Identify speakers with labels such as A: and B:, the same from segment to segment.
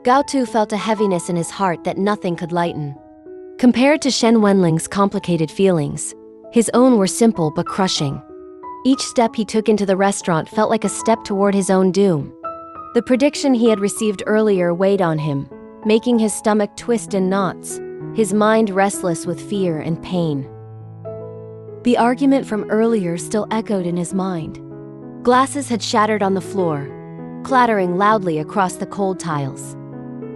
A: Gao Tu felt a heaviness in his heart that nothing could lighten. Compared to Shen Wenlang's complicated feelings, his own were simple but crushing. Each step he took into the restaurant felt like a step toward his own doom. The prediction he had received earlier weighed on him, making his stomach twist in knots, his mind restless with fear and pain. The argument from earlier still echoed in his mind. Glasses had shattered on the floor, clattering loudly across the cold tiles.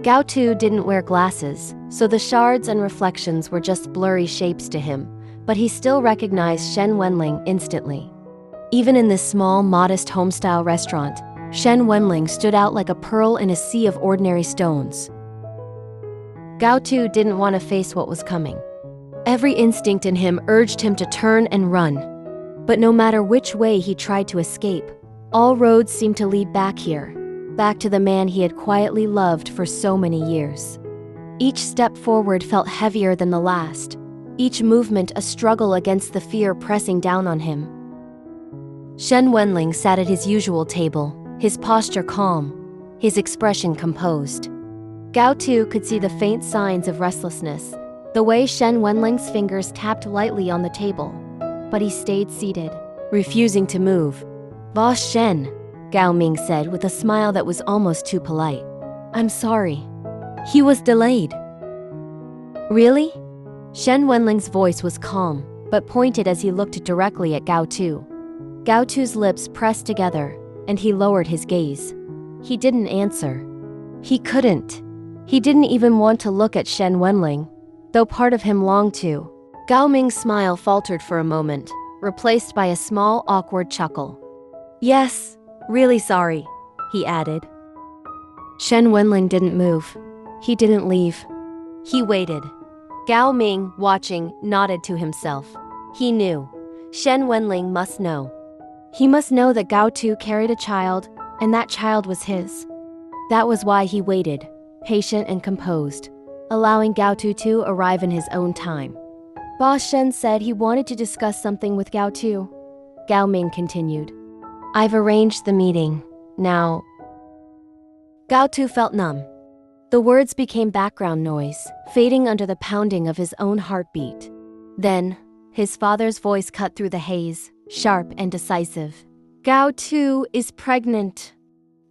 A: Gao Tu didn't wear glasses, so the shards and reflections were just blurry shapes to him, but he still recognized Shen Wenlang instantly. Even in this small, modest home-style restaurant, Shen Wenlang stood out like a pearl in a sea of ordinary stones. Gao Tu didn't want to face what was coming. Every instinct in him urged him to turn and run. But no matter which way he tried to escape, all roads seemed to lead back here, back to the man he had quietly loved for so many years. Each step forward felt heavier than the last, each movement a struggle against the fear pressing down on him. Shen Wenlang sat at his usual table, his posture calm, his expression composed. Gao Tu could see the faint signs of restlessness, the way Shen Wenlang's fingers tapped lightly on the table. But he stayed seated, refusing to move. "Boss Shen," Gao Ming said with a smile that was almost too polite. "I'm sorry. He was delayed." "Really?" Shen Wenlang's voice was calm, but pointed as he looked directly at Gao Tu. Gao Tu's lips pressed together, and he lowered his gaze. He didn't answer. He couldn't. He didn't even want to look at Shen Wenlang, though part of him longed to. Gao Ming's smile faltered for a moment, replaced by a small, awkward chuckle. "Yes, really sorry," he added. Shen Wenlang didn't move. He didn't leave. He waited. Gao Ming, watching, nodded to himself. He knew. Shen Wenlang must know. He must know that Gao Tu carried a child, and that child was his. That was why he waited, patient and composed, allowing Gao Tu to arrive in his own time. Boss Shen said he wanted to discuss something with Gao Tu. Gao Ming continued. "I've arranged the meeting. Now..." Gao Tu felt numb. The words became background noise, fading under the pounding of his own heartbeat. Then, his father's voice cut through the haze, sharp and decisive. "Gao Tu is pregnant,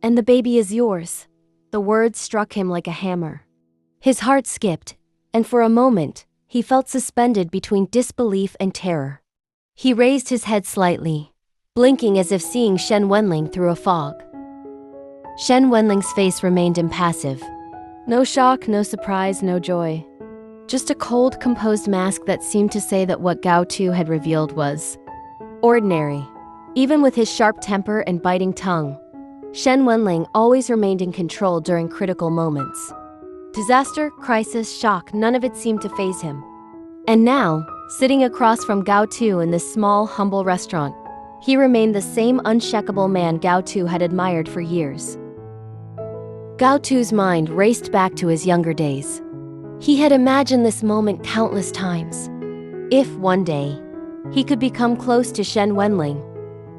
A: and the baby is yours." The words struck him like a hammer. His heart skipped, and for a moment, he felt suspended between disbelief and terror. He raised his head slightly, blinking as if seeing Shen Wenlang through a fog. Shen Wenlang's face remained impassive. No shock, no surprise, no joy. Just a cold, composed mask that seemed to say that what Gao Tu had revealed was ordinary. Even with his sharp temper and biting tongue, Shen Wenlang always remained in control during critical moments. Disaster, crisis, shock, none of it seemed to faze him. And now, sitting across from Gao Tu in this small, humble restaurant, he remained the same unshakable man Gao Tu had admired for years. Gao Tu's mind raced back to his younger days. He had imagined this moment countless times. If one day, he could become close to Shen Wenlang,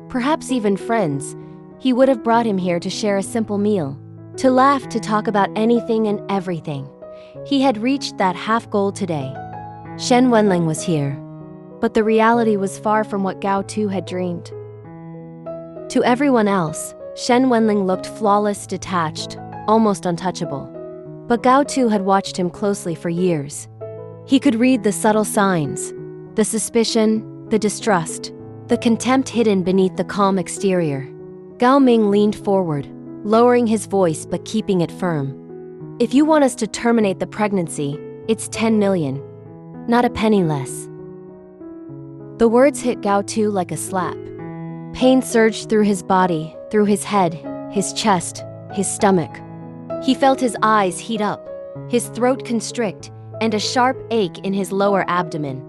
A: perhaps even friends, he would have brought him here to share a simple meal, to laugh, to talk about anything and everything. He had reached that half goal today. Shen Wenlang was here, but the reality was far from what Gao Tu had dreamed. To everyone else, Shen Wenlang looked flawless, detached, almost untouchable. But Gao Tu had watched him closely for years. He could read the subtle signs, the suspicion, the distrust, the contempt hidden beneath the calm exterior. Gao Ming leaned forward, lowering his voice but keeping it firm. "If you want us to terminate the pregnancy, it's 10 million. Not a penny less." The words hit Gao Tu like a slap. Pain surged through his body, through his head, his chest, his stomach. He felt his eyes heat up, his throat constrict, and a sharp ache in his lower abdomen.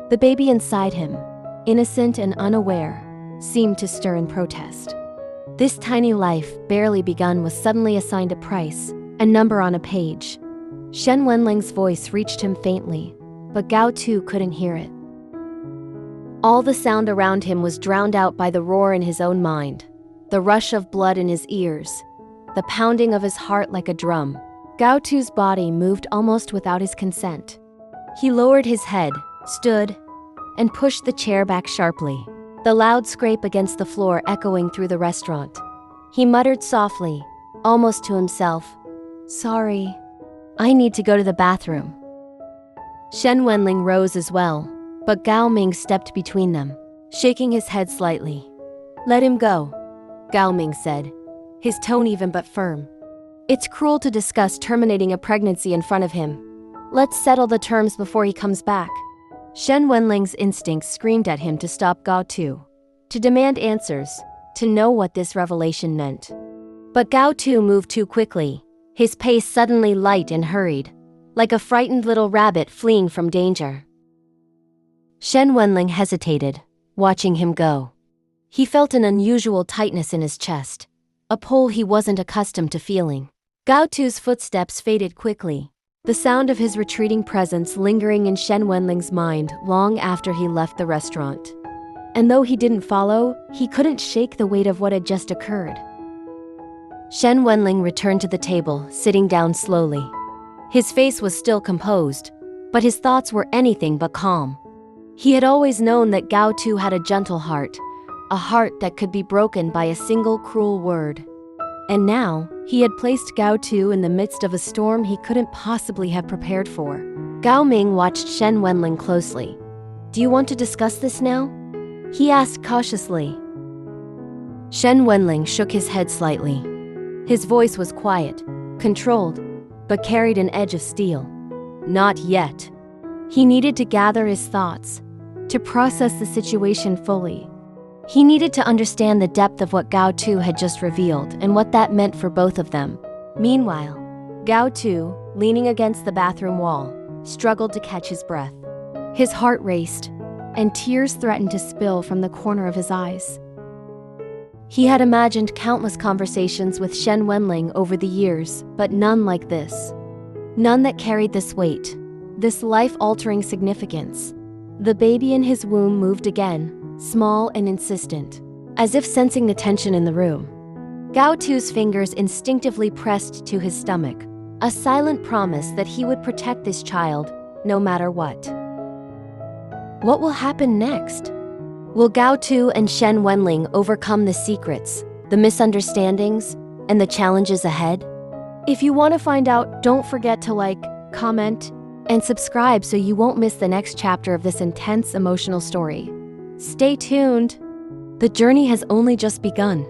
A: The baby inside him, innocent and unaware, seemed to stir in protest. This tiny life, barely begun, was suddenly assigned a price, a number on a page. Shen Wenlang's voice reached him faintly, but Gao Tu couldn't hear it. All the sound around him was drowned out by the roar in his own mind, the rush of blood in his ears, the pounding of his heart like a drum. Gao Tu's body moved almost without his consent. He lowered his head, stood, and pushed the chair back sharply, the loud scrape against the floor echoing through the restaurant. He muttered softly, almost to himself, "Sorry, I need to go to the bathroom." Shen Wenlang rose as well, but Gao Ming stepped between them, shaking his head slightly. "Let him go," Gao Ming said, his tone even but firm. "It's cruel to discuss terminating a pregnancy in front of him. Let's settle the terms before he comes back." Shen Wenlang's instincts screamed at him to stop Gao Tu, to demand answers, to know what this revelation meant. But Gao Tu moved too quickly, his pace suddenly light and hurried, like a frightened little rabbit fleeing from danger. Shen Wenlang hesitated, watching him go. He felt an unusual tightness in his chest, a pull he wasn't accustomed to feeling. Gao Tu's footsteps faded quickly, the sound of his retreating presence lingering in Shen Wenlang's mind long after he left the restaurant. And though he didn't follow, he couldn't shake the weight of what had just occurred. Shen Wenlang returned to the table, sitting down slowly. His face was still composed, but his thoughts were anything but calm. He had always known that Gao Tu had a gentle heart, a heart that could be broken by a single cruel word. And now, he had placed Gao Tu in the midst of a storm he couldn't possibly have prepared for. Gao Ming watched Shen Wenlang closely. "Do you want to discuss this now?" he asked cautiously. Shen Wenlang shook his head slightly. His voice was quiet, controlled, but carried an edge of steel. Not yet. He needed to gather his thoughts, to process the situation fully. He needed to understand the depth of what Gao Tu had just revealed and what that meant for both of them. Meanwhile, Gao Tu, leaning against the bathroom wall, struggled to catch his breath. His heart raced, and tears threatened to spill from the corner of his eyes. He had imagined countless conversations with Shen Wenlang over the years, but none like this. None that carried this weight, this life-altering significance. The baby in his womb moved again, small and insistent, as if sensing the tension in the room. Gao Tu's fingers instinctively pressed to his stomach, a silent promise that he would protect this child, no matter what. What will happen next? Will Gao Tu and Shen Wenlang overcome the secrets, the misunderstandings, and the challenges ahead? If you want to find out, don't forget to like, comment, and subscribe so you won't miss the next chapter of this intense emotional story. Stay tuned. The journey has only just begun.